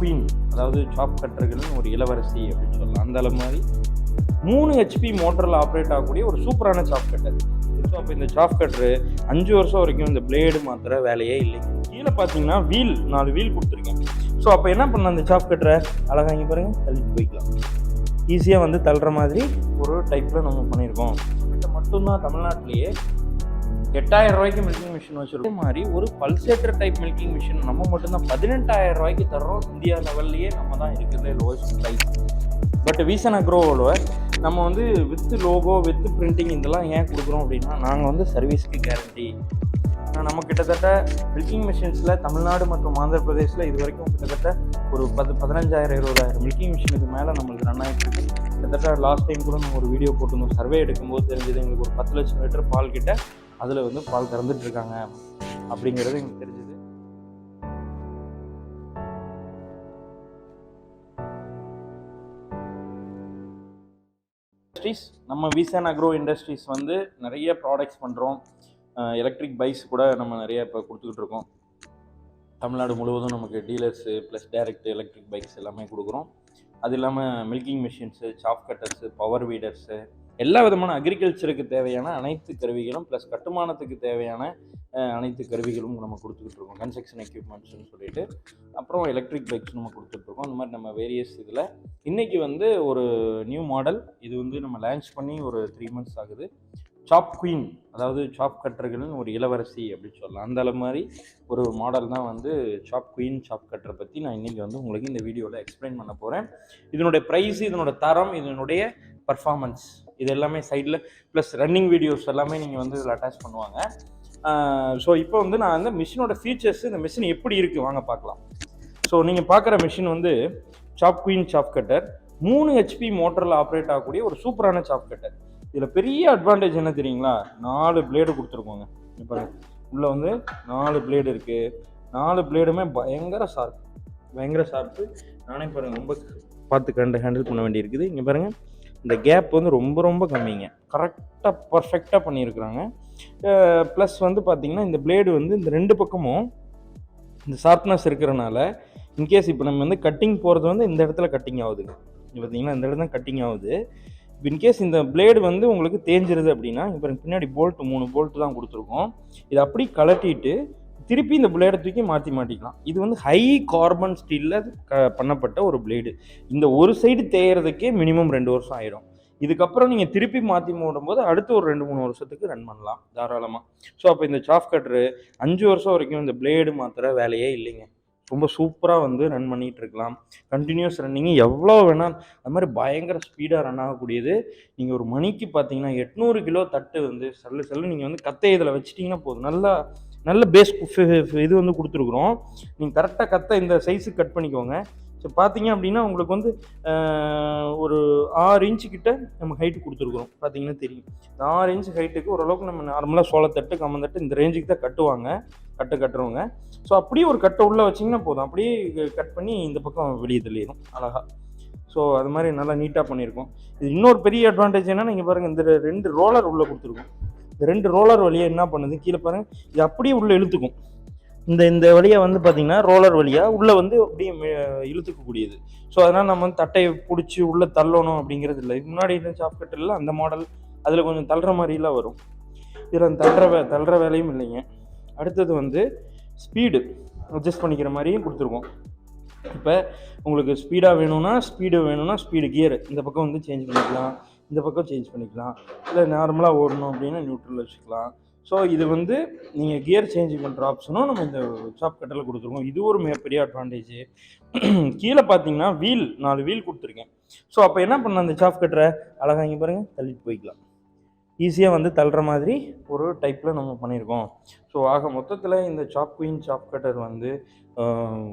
Queen, அதாவது சாப் கட்டர்களின் ஒரு இளவரசி அப்படின்னு சொல்லலாம். அந்த அளவு மாதிரி 3 HP மோட்டரில் ஆப்ரேட் ஆகக்கூடிய ஒரு சூப்பரான சாப் கட்டர். ஸோ அப்போ இந்த சாப் கட்டரு 5 வருஷம் வரைக்கும் இந்த பிளேடு மாத்திர வேலையே இல்லைங்க. கீழே பார்த்தீங்கன்னா 4 வீல் கொடுத்துருக்கேன். ஸோ அப்போ என்ன பண்ணலாம், அந்த சாப் கட்டரை அழகாக இங்கே பாருங்கள் தள்ளிட்டு போய்க்கலாம். ஈஸியாக வந்து தள்ளுற மாதிரி ஒரு டைப்பில் நம்ம பண்ணியிருக்கோம். கிட்ட மட்டும்தான் தமிழ்நாட்டிலேயே 8000 ரூபாய்க்கு மில்கிங் மிஷின் வச்சுருக்கோம். அதே மாதிரி ஒரு பல்சேட்டர் டைப் மில்கிங் மிஷின் நம்ம மட்டும்தான் 18000 ரூபாய்க்கு தர்றோம். இந்தியா லெவல்லையே நம்ம தான் இருக்கிறதே லோவஸ்ட் ப்ரைஸ். பட் வீசன் அக்ரோவோட நம்ம வந்து வித் லோகோ வித் பிரிண்டிங் இதெல்லாம் ஏன் கொடுக்குறோம் அப்படின்னா, நாங்கள் வந்து சர்வீஸ்க்கு கேரண்டி. நம்ம கிட்டத்தட்ட மில்கிங் மிஷின்ஸில் தமிழ்நாடு மற்றும் ஆந்திர பிரதேசில் இது வரைக்கும் கிட்டத்தட்ட ஒரு 15,000 20,000 மில்கிங் மிஷினுக்கு மேலே நம்மளுக்கு ரன் ஆகிட்டு இருக்கு. கிட்டத்தட்ட லாஸ்ட் டைம் கூட நம்ம ஒரு வீடியோ போட்டிருந்தோம். சர்வே எடுக்கும்போது தெரிஞ்சது எங்களுக்கு ஒரு 10 லட்சம் லிட்டர் பால் கிட்ட அதில் வந்து பால் கறந்துட்டு இருக்காங்க அப்படிங்கிறது எங்களுக்கு தெரிஞ்சது. நம்ம வீசன் அக்ரோ இண்டஸ்ட்ரீஸ் வந்து நிறைய ப்ராடக்ட்ஸ் பண்ணுறோம். எலக்ட்ரிக் பைக்ஸ் கூட நம்ம நிறைய இப்போ கொடுத்துக்கிட்டு இருக்கோம். தமிழ்நாடு முழுவதும் நமக்கு dealers plus direct electric bikes எல்லாமே கொடுக்குறோம். அது இல்லாமல் மில்கிங் மிஷின்ஸு, சாப் கட்டர்ஸு, பவர் வீடர்ஸு, எல்லா விதமான அக்ரிகல்ச்சருக்கு தேவையான அனைத்து கருவிகளும் ப்ளஸ் கட்டுமானத்துக்கு தேவையான அனைத்து கருவிகளும் நம்ம கொடுத்துக்கிட்டு இருக்கோம். கன்ஸ்ட்ரக்ஷன் எக்யூப்மெண்ட்ஸ்னு சொல்லிட்டு அப்புறம் எலக்ட்ரிக் பைக்ஸ் நம்ம கொடுத்துட்ருக்கோம். அந்த மாதிரி நம்ம வேரியஸ் இதில் இன்றைக்கி வந்து ஒரு நியூ மாடல் இது வந்து நம்ம லான்ச் பண்ணி ஒரு 3 months ஆகுது. சாப் குயின், அதாவது சாப் கட்டர்களின் ஒரு இளவரசி அப்படின்னு சொல்லலாம். அந்த அளவு மாதிரி ஒரு மாடல் தான் வந்து சாப் குயின் சாப் கட்டரை பற்றி நான் இன்றைக்கி வந்து உங்களுக்கு இந்த வீடியோவில் எக்ஸ்பிளைன் பண்ண போகிறேன். இதனுடைய ப்ரைஸ், இதனோட தரம், இதனுடைய பர்ஃபார்மன்ஸ், இது எல்லாமே சைடில் ப்ளஸ் ரன்னிங் வீடியோஸ் எல்லாமே நீங்கள் வந்து இதில் அட்டாச் பண்ணுவாங்க. ஸோ இப்போ வந்து நான் அந்த மிஷினோட ஃபீச்சர்ஸ், இந்த மிஷின் எப்படி இருக்குது வாங்க பார்க்கலாம். ஸோ நீங்கள் பார்க்குற மிஷின் வந்து சாப் குயின் சாப் கட்டர் 3 HP மோட்டரில் ஆப்ரேட் ஆகக்கூடிய ஒரு சூப்பரான சாப் கட்டர். இதில் பெரிய அட்வான்டேஜ் என்ன தெரியுங்களா, 4 பிளேடு கொடுத்துருக்கோங்க. இப்போ உள்ளே வந்து 4 பிளேடு இருக்குது. 4 பிளேடுமே பயங்கர ஷார்ப்பு. நானே பாருங்கள் ரொம்ப பார்த்து ஹேண்டில் பண்ண வேண்டியிருக்குது. இங்கே பாருங்கள், இந்த கேப் வந்து ரொம்ப கம்மிங்க. கரெக்டாக பர்ஃபெக்டாக பண்ணியிருக்கிறாங்க. ப்ளஸ் வந்து பார்த்திங்கன்னா இந்த பிளேடு வந்து இந்த 2 பக்கமும் இந்த ஷார்ப்னஸ் இருக்கிறனால இன்கேஸ் இப்போ நம்ம வந்து கட்டிங் போகிறது வந்து இந்த இடத்துல கட்டிங் ஆகுதுங்க. பார்த்தீங்கன்னா இந்த இடத்துல தான் கட்டிங் ஆகுது. இன்கேஸ் இந்த பிளேடு வந்து உங்களுக்கு தேஞ்சிருது அப்படின்னா, இப்போ பின்னாடி 3 போல்ட்டு தான் கொடுத்துருக்கோம். இதை அப்படி கலட்டிட்டு திருப்பி இந்த பிளேடை தூக்கி மாற்றிக்கலாம். இது வந்து ஹை கார்பன் ஸ்டீலில் பண்ணப்பட்ட ஒரு பிளேடு. இந்த ஒரு சைடு தேயறதுக்கே மினிமம் 2 வருஷம் ஆயிடும். இதுக்கப்புறம் நீங்கள் திருப்பி மாற்றி போடும்போது அடுத்து ஒரு 2-3 வருஷத்துக்கு ரன் பண்ணலாம் தாராளமாக. ஸோ அப்போ இந்த சாப் கட்டரு 5 வருஷம் வரைக்கும் இந்த பிளேடு மாத்திர வேலையே இல்லைங்க. ரொம்ப சூப்பராக வந்து ரன் பண்ணிகிட்டு இருக்கலாம். கண்டினியூஸ் ரன்னிங்கு எவ்வளோ வேணால் அது மாதிரி பயங்கர ஸ்பீடாக ரன் ஆகக்கூடியது. நீங்கள் ஒரு மணிக்கு பார்த்தீங்கன்னா 800 கிலோ தட்டு வந்து சல்லு நீங்கள் வந்து கத்தை இதில் வச்சிட்டிங்கன்னா போதும். நல்ல பேஸ் இது வந்து கொடுத்துருக்குறோம். நீங்கள் கரெக்டாக கத்தை இந்த சைஸுக்கு கட் பண்ணிக்கோங்க. ஸோ பார்த்தீங்க அப்படின்னா உங்களுக்கு வந்து ஒரு 6 இன்ச்சு கிட்ட நம்ம ஹைட்டு கொடுத்துருக்குறோம். பார்த்தீங்கன்னா தெரியும். 6 இன்ச்சு ஹைட்டுக்கு ஓரளவுக்கு நம்ம நார்மலாக சோளத்தட்டு கம்மந்தட்டு இந்த ரேஞ்சுக்கு தான் கட்டுறவங்க. ஸோ அப்படியே ஒரு கட்டை உள்ளே வச்சிங்கன்னா போதும். அப்படியே கட் பண்ணி இந்த பக்கம் வெளியே தள்ளிடும் அழகாக. ஸோ அது மாதிரி நல்லா நீட்டாக பண்ணியிருக்கோம். இது இன்னொரு பெரிய அட்வான்டேஜ் என்னென்னா, நீங்கள் பாருங்கள், இந்த 2 ரோலர் உள்ளே கொடுத்துருக்கோம். இந்த 2 ரோலர் வழியாக என்ன பண்ணுது, கீழே பாருங்கள், இது அப்படியே உள்ளே இழுத்துக்கும். இந்த வழியாக வந்து பார்த்திங்கன்னா ரோலர் வழியாக உள்ளே வந்து அப்படியே இழுத்துக்கக்கூடியது. ஸோ அதனால் நம்ம வந்து தட்டையை பிடிச்சி உள்ளே தள்ளணும் அப்படிங்கிறது இல்லை. இது முன்னாடி இருந்த சாப் கட்டரில் அந்த மாடல் அதில் கொஞ்சம் தள்ளுற மாதிரிலாம் வரும். இதில் தள்ளுற வேலையும் இல்லைங்க. அடுத்தது வந்து ஸ்பீடு அட்ஜஸ்ட் பண்ணிக்கிற மாதிரியும் கொடுத்துருக்கோம். இப்போ உங்களுக்கு ஸ்பீடாக வேணும்னா ஸ்பீடு கியர் இந்த பக்கம் வந்து சேஞ்ச் பண்ணிக்கலாம், இந்த பக்கம் சேஞ்ச் பண்ணிக்கலாம். இல்லை நார்மலாக ஓடணும் அப்படின்னா நியூட்ரல் வச்சுக்கலாம். ஸோ இது வந்து நீங்கள் கியர் சேஞ்ச் பண்ணுற ஆப்ஷனும் நம்ம இந்த சாப் கட்டரில் கொடுத்துருக்கோம். இது ஒரு மிகப்பெரிய அட்வான்டேஜ். கீழே பார்த்தீங்கன்னா 4 வீல் கொடுத்துருக்கேன். ஸோ அப்போ என்ன பண்ணலாம், அந்த சாப் கட்டரை அழகாக இங்கே பாருங்கள் தள்ளிட்டு போய்க்கலாம். ஈஸியாக வந்து தள்ளுற மாதிரி ஒரு டைப்பில் நம்ம பண்ணியிருக்கோம். ஸோ ஆக மொத்தத்தில் இந்த சாப் குயின் சாப் கட்டர் வந்து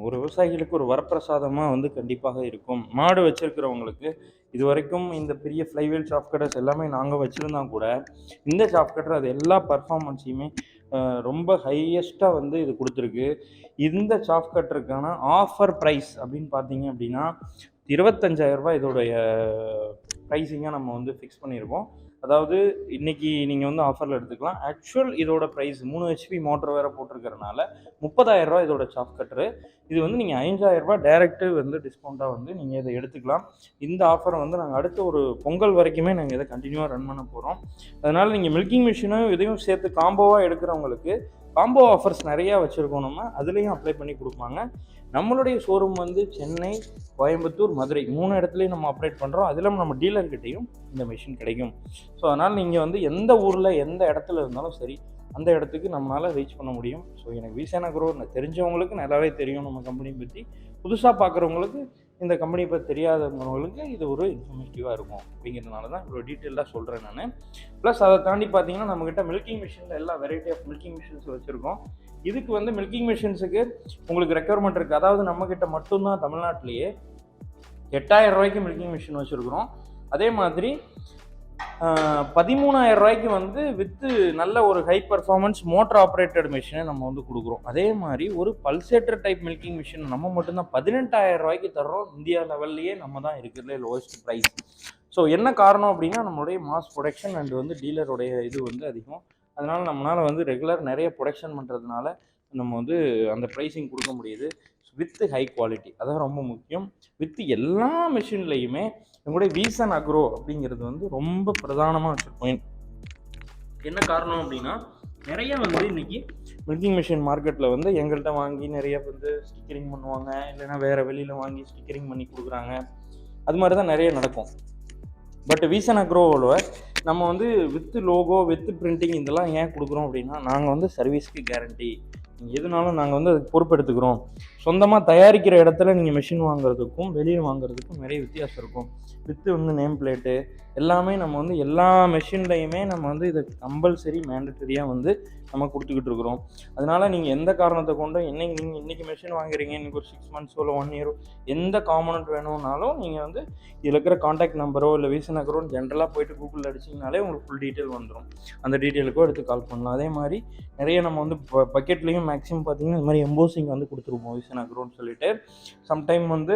ஒரு விவசாயிகளுக்கு ஒரு வரப்பிரசாதமாக வந்து கண்டிப்பாக இருக்கும். மாடு வச்சுருக்கிறவங்களுக்கு இது வரைக்கும் இந்த பெரிய ஃப்ளைவீல் சாப் கட்டர்ஸ் எல்லாமே நாங்கள் வச்சுருந்தா கூட இந்த சாப் கட்டர் அது எல்லா பர்ஃபார்மன்ஸையுமே ரொம்ப ஹையஸ்ட்டாக வந்து இது கொடுத்துருக்கு. இந்த சாப் கட்டருக்கான ஆஃபர் ப்ரைஸ் அப்படின்னு பார்த்தீங்க அப்படின்னா 25,000 ரூபாய் இதோடைய ப்ரைஸிங்காக நம்ம வந்து ஃபிக்ஸ் பண்ணியிருக்கோம். அதாவது இன்றைக்கி நீங்கள் வந்து ஆஃபரில் எடுத்துக்கலாம். ஆக்சுவல் இதோட ப்ரைஸ் 3 ஹெச்பி மோட்டர் வேறு போட்டிருக்கிறனால 30,000 இதோட சாஃப்ட் கட்ரு. இது வந்து நீங்கள் 5,000 டைரெக்ட்டு வந்து டிஸ்கவுண்ட்டாக வந்து நீங்கள் இதை எடுத்துக்கலாம். இந்த ஆஃபரை வந்து நாங்கள் அடுத்த ஒரு பொங்கல் வரைக்குமே நாங்கள் இதை கண்டினியூவாக ரன் பண்ண போகிறோம். அதனால் நீங்கள் மில்கிங் மிஷினும் இதையும் சேர்த்து காம்போவாக எடுக்கிறவங்களுக்கு காம்போ ஆஃபர்ஸ் நிறையா வச்சுருக்கோம். நம்ம அதுலேயும் அப்ளை பண்ணி கொடுப்பாங்க. நம்மளுடைய ஷோரூம் வந்து சென்னை, கோயம்புத்தூர், மதுரை 3 இடத்துலையும் நம்ம ஆப்ரேட் பண்ணுறோம். அதில் நம்ம டீலர்கிட்டையும் இந்த மிஷின் கிடைக்கும். ஸோ அதனால் நீங்கள் வந்து எந்த ஊரில் எந்த இடத்துல இருந்தாலும் சரி, அந்த இடத்துக்கு நம்மளால் ரீச் பண்ண முடியும். ஸோ எனக்கு விசன் அக்ரோ தெரிஞ்சவங்களுக்கு நல்லாவே தெரியும் நம்ம கம்பெனி பற்றி. புதுசாக பார்க்குறவங்களுக்கு, இந்த கம்பெனி பற்றி தெரியாதவங்களுக்கு இது ஒரு இன்ஃபர்மேட்டிவாக இருக்கும் அப்படிங்கிறதுனால தான் இவ்வளோ டீட்டெயிலாக சொல்கிறேன் நான். ப்ளஸ் அதை தாண்டி பார்த்தீங்கன்னா நம்மக்கிட்ட மில்கிங் மிஷினில் எல்லா வெரைட்டி ஆஃப் மில்கிங் மிஷின்ஸ் வச்சுருக்கோம். இதுக்கு வந்து மில்கிங் மிஷின்ஸுக்கு உங்களுக்கு ரெக்குயர்மெண்ட் இருக்குது. அதாவது நம்மக்கிட்ட மட்டும்தான் தமிழ்நாட்டிலேயே 8,000 ரூபாய்க்கு மில்கிங் மிஷின் வச்சுருக்குறோம். அதே மாதிரி 13,000 ரூபாய்க்கு வந்து வித்து நல்ல ஒரு ஹை பர்ஃபார்மன்ஸ் மோட்டர் ஆப்ரேட்டட் மிஷினை நம்ம வந்து கொடுக்குறோம். அதே மாதிரி ஒரு பல்சேட்டர் டைப் மில்கிங் மிஷின் நம்ம மட்டும்தான் 18,000 ரூபாய்க்கு தர்றோம். இந்தியா லெவல்லையே நம்ம தான் இருக்கிறதுலே லோவஸ்ட் ப்ரைஸ். ஸோ என்ன காரணம் அப்படின்னா நம்மளுடைய மாஸ் ப்ரொடக்ஷன் அண்ட் வந்து டீலருடைய இது வந்து அதிகம். அதனால் நம்மளால் வந்து ரெகுலர் நிறைய ப்ரொடக்ஷன் பண்ணுறதுனால நம்ம வந்து அந்த ப்ரைஸிங் கொடுக்க முடியுது. வித் ஹை குவாலிட்டி, அதான் ரொம்ப முக்கியம். வித் எல்லா மிஷின்லேயுமே நம்மளுடைய விசன் அக்ரோ அப்படிங்கிறது வந்து ரொம்ப பிரதானமாக வச்சுருக்கோம். என்ன காரணம் அப்படின்னா நிறைய வந்து இன்றைக்கி மில்கிங் மிஷின் மார்க்கெட்டில் வந்து எங்கள்கிட்ட வாங்கி நிறைய வந்து ஸ்டிக்கரிங் பண்ணுவாங்க, இல்லைன்னா வேறு வெளியில் வாங்கி ஸ்டிக்கரிங் பண்ணி கொடுக்குறாங்க. அது மாதிரி தான் நிறைய நடக்கும். பட் விசன் அக்ரோவில் நம்ம வந்து வித் லோகோ வித் பிரிண்டிங் இதெல்லாம் ஏன் கொடுக்குறோம் அப்படின்னா, நாங்கள் வந்து சர்வீஸ்க்கு கேரண்டி, எதுனாலும் நாங்கள் வந்து அதுக்கு பொறுப்பெடுத்துக்கிறோம். சொந்தமாக தயாரிக்கிற இடத்துல நீங்கள் மிஷின் வாங்குறதுக்கும் வெளியே வாங்குறதுக்கும் நிறைய வித்தியாசம் இருக்கும். வித்து வந்து நேம் பிளேட்டு எல்லாமே நம்ம வந்து எல்லா மெஷின்லையுமே நம்ம வந்து இதை கம்பல்சரி மேண்டட்டரியாக வந்து நம்ம கொடுத்துக்கிட்டு இருக்கிறோம். அதனால் நீங்கள் எந்த காரணத்தை கொண்டும் நீங்கள் இன்றைக்கி மிஷின் வாங்குறீங்க, இன்றைக்கி ஒரு 6 மந்த்ஸோ இல்லை 1 இயரோ எந்த காம்பனண்ட் வேணும்னாலும் நீங்கள் வந்து இதில் இருக்கிற காண்டாக்ட் நம்பரோ இல்லை விசன் அக்ரோன்னு ஜென்ரலாக போய்ட்டு கூகுளில் அடிச்சிங்கனாலே உங்களுக்கு ஃபுல் டீட்டெயில் வந்துடும். அந்த டீட்டெயிலுக்கோ எடுத்து கால் பண்ணலாம். அதே மாதிரி நிறைய நம்ம வந்து பக்கெட்லேயும் மேக்ஸிமம் பார்த்தீங்கன்னா இந்த மாதிரி எம்போசிங் வந்து கொடுத்துருப்போம் விசன் அக்ரோன்னு சொல்லிட்டு. சம்டைம் வந்து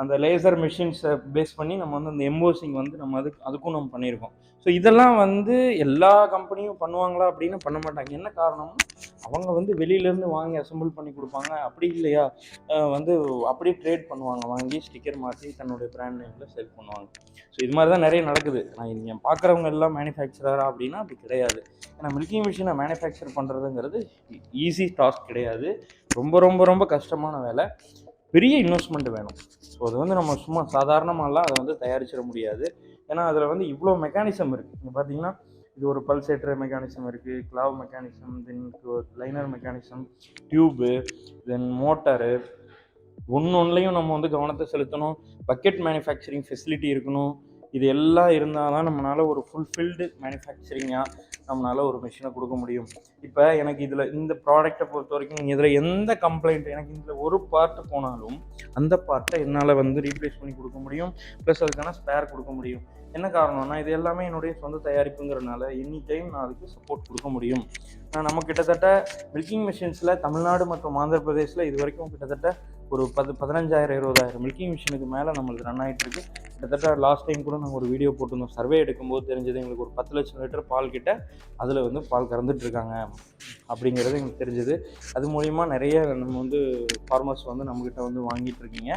அந்த லேசர் மிஷின்ஸை பேஸ் பண்ணி நம்ம வந்து அந்த எம்போசிங் வந்து நம்ம அதுக்கும் நம்ம பண்ணியிருக்கோம். ஸோ இதெல்லாம் வந்து எல்லா கம்பெனியும் பண்ணுவாங்களா அப்படின்னு பண்ண மாட்டாங்க. என்ன காரணம்னா அவங்க வந்து வெளியிலேருந்து வாங்கி அசம்பிள் பண்ணி கொடுப்பாங்க. அப்படி இல்லையா வந்து அப்படியே ட்ரேட் பண்ணுவாங்க, வாங்கி ஸ்டிக்கர் மாற்றி தன்னுடைய பிராண்ட் நேமில் சேல் பண்ணுவாங்க. ஸோ இது மாதிரி தான் நிறைய நடக்குது. நான் நீங்கள் பார்க்குறவங்க எல்லாம் மேனுஃபேக்சரரா அப்படின்னா அப்படி கிடையாது. ஏன்னா மில்கிங் மிஷினை மேனுஃபேக்சர் பண்ணுறதுங்கிறது ஈஸி டாஸ்க் கிடையாது. ரொம்ப ரொம்ப ரொம்ப கஷ்டமான வேலை. பெரிய இன்வெஸ்ட்மெண்ட் வேணும். ஸோ அது வந்து நம்ம சும்மா சாதாரணமாகலாம் அதை வந்து தயாரிச்சிட முடியாது. ஏன்னா அதில் வந்து இவ்வளோ மெக்கானிசம் இருக்குது. நீங்கள் பார்த்தீங்கன்னா இது ஒரு பல்சேட்டர் மெக்கானிசம் இருக்குது, கிளாவ் மெக்கானிசம், தென் லைனர் மெக்கானிசம், டியூபு, தென் மோட்டரு, ஒன்றுலையும் நம்ம வந்து கவனத்தை செலுத்தணும். பக்கெட் மேனுஃபேக்சரிங் ஃபெசிலிட்டி இருக்கணும். இது எல்லாம் இருந்தால் தான் நம்மளால் ஒரு ஃபுல்ஃபில்டு மேனுஃபேக்சரிங்காக நம்மளால் ஒரு மிஷினை கொடுக்க முடியும். இப்போ எனக்கு இதில் இந்த ப்ராடக்டை பொறுத்த வரைக்கும் நீங்கள் இதில் எந்த கம்ப்ளைண்ட், எனக்கு இதில் ஒரு பார்ட்டு போனாலும் அந்த பார்ட்டை என்னால் வந்து ரீப்ளேஸ் பண்ணி கொடுக்க முடியும். ப்ளஸ் அதுக்கான ஸ்பேர் கொடுக்க முடியும். என்ன காரணம்னா இது எல்லாமே என்னுடைய சொந்த தயாரிப்புங்கிறதுனால எனி டைம் நான் அதுக்கு சப்போர்ட் கொடுக்க முடியும். நம்ம கிட்டத்தட்ட மில்கிங் மிஷின்ஸில் தமிழ்நாடு மற்றும் ஆந்திர பிரதேசில் இது வரைக்கும் கிட்டத்தட்ட ஒரு 15,000 20,000 மில்கிங் மிஷினுக்கு மேலே நம்மளுக்கு ரன் ஆகிட்டுருக்கு. கிட்டத்தட்ட லாஸ்ட் டைம் கூட நாங்கள் ஒரு வீடியோ போட்டிருந்தோம். சர்வே எடுக்கும்போது தெரிஞ்சது எங்களுக்கு ஒரு 10 லட்சம் லிட்டர் பால் கிட்ட அதில் வந்து பால் கறந்துட்டுருக்காங்க அப்படிங்கிறது எங்களுக்கு தெரிஞ்சது. அது மூலிமா நிறைய நம்ம வந்து ஃபார்மர்ஸ் வந்து நம்மக்கிட்ட வந்து வாங்கிட்டு இருக்கீங்க.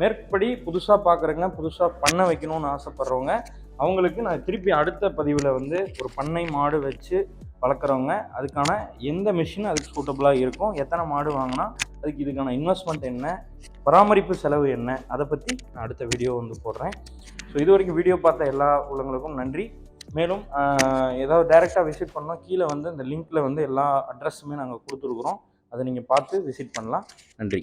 மேற்படி புதுசாக பார்க்குறவங்க, புதுசாக பண்ண வைக்கணும்னு ஆசைப்பட்றவங்க அவங்களுக்கு நான் திருப்பி அடுத்த பதிவில் வந்து ஒரு பண்ணை மாடு வச்சு வளர்க்குறவங்க அதுக்கான எந்த மிஷின் அதுக்கு சூட்டபுளாக இருக்கும், எத்தனை மாடு வாங்கினா அதுக்கு இதுக்கான இன்வெஸ்ட்மெண்ட் என்ன, பராமரிப்பு செலவு என்ன, அதை பற்றி நான் அடுத்த வீடியோ வந்து போடுறேன். ஸோ இது வரைக்கும் வீடியோ பார்த்த எல்லா உள்ளவங்களுக்கும் நன்றி. மேலும் ஏதாவது டைரெக்டாக விசிட் பண்ணால் கீழே வந்து இந்த லிங்க்கில் வந்து எல்லா அட்ரஸுமே நாங்கள் கொடுத்துருக்குறோம். அதை நீங்கள் பார்த்து விசிட் பண்ணலாம். நன்றி.